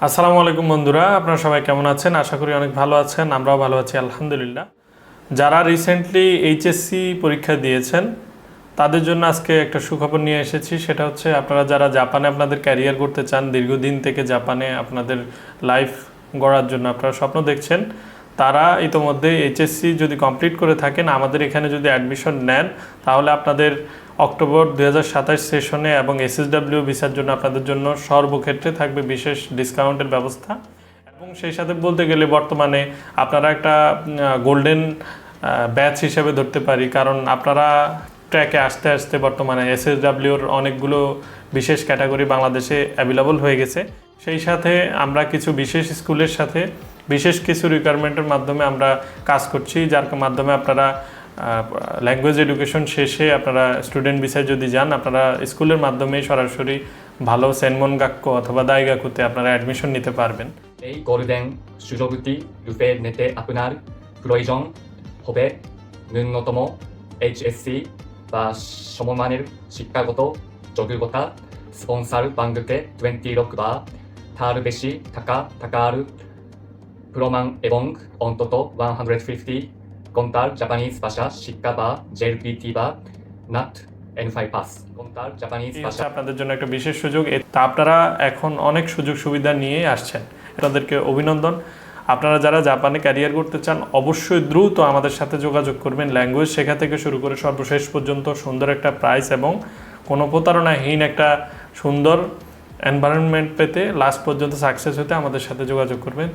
আসসালামু আলাইকুম বন্ধুরা, আপনারা সবাই কেমন আছেন? আশা করি অনেক ভালো আছেন। আমরাও ভালো আছি আলহামদুলিল্লাহ। যারা রিসেন্টলি এইচএসসি পরীক্ষা দিয়েছেন তাদের জন্য আজকে একটা সুখবর নিয়ে এসেছি। সেটা হচ্ছে আপনারা যারা জাপানে আপনাদের ক্যারিয়ার করতে চান, দীর্ঘদিন থেকে জাপানে আপনাদের লাইফ গড়ার জন্য আপনারা স্বপ্ন দেখছেন, তারা ইতোমধ্যে এইচএসসি যদি কমপ্লিট করে থাকেন, আমাদের এখানে যদি অ্যাডমিশন নেন, তাহলে আপনাদের অক্টোবর 2027 সেশনে এবং এসএসডব্লিউ ভিসার জন্য আপনাদের জন্য সর্বক্ষেত্রে থাকবে বিশেষ ডিসকাউন্টের ব্যবস্থা। এবং সেই সাথে বলতে গেলে বর্তমানে আপনারা একটা গোল্ডেন ব্যাচ হিসেবে ধরতে পারি, কারণ আপনারা ট্র্যাকে আস্তে আস্তে বর্তমানে এসএসডব্লিউর অনেকগুলো বিশেষ ক্যাটাগরি বাংলাদেশে অ্যাভেলেবল হয়ে গেছে। সেই সাথে আমরা কিছু বিশেষ স্কুলের সাথে বিশেষ কিছু রিকোয়ারমেন্টের মাধ্যমে আমরা কাজ করছি, যার মাধ্যমে আপনারা ল্যাঙ্গুয়েজ এডুকেশন শেষে আপনারা স্টুডেন্ট ভিসায় যদি যান, আপনারা স্কুলের মাধ্যমেই সরাসরি ভালো সেনমন গাক্কো অথবা দাইগাকুতে আপনারা অ্যাডমিশন নিতে পারবেন। এই গোল্ডেন সুযোগটি লুফে নিতে আপনার প্রয়োজন হবে ন্যূনতম এইচএসসি বা সমমানের শিক্ষাগত যোগ্যতা, স্পন্সর বাংলাতে 26 বা তার বেশি থাকার প্রমাণ এবং অন্তত 150 ঘন্টার জাপানিজ ভাষা শিক্ষা বা জেলপিটি বা নাট N5 পাস ঘন্টার জাপানিজ ভাষা। আপনাদের জন্য একটা বিশেষ সুযোগ। তা আপনারা এখন অনেক সুযোগ সুবিধা নিয়ে আসছেন, তাদেরকে অভিনন্দন। আপনারা যারা জাপানে ক্যারিয়ার করতে চান অবশ্যই দ্রুত আমাদের সাথে যোগাযোগ করবেন। ল্যাঙ্গুয়েজ শেখা থেকে শুরু করে সর্বশেষ পর্যন্ত সুন্দর একটা প্রাইস এবং কোনো প্রতারণাহীন একটা সুন্দর এনভায়রনমেন্ট পেতে লাস্ট পর্যন্ত সাকসেস হতে আমাদের সাথে যোগাযোগ করবেন।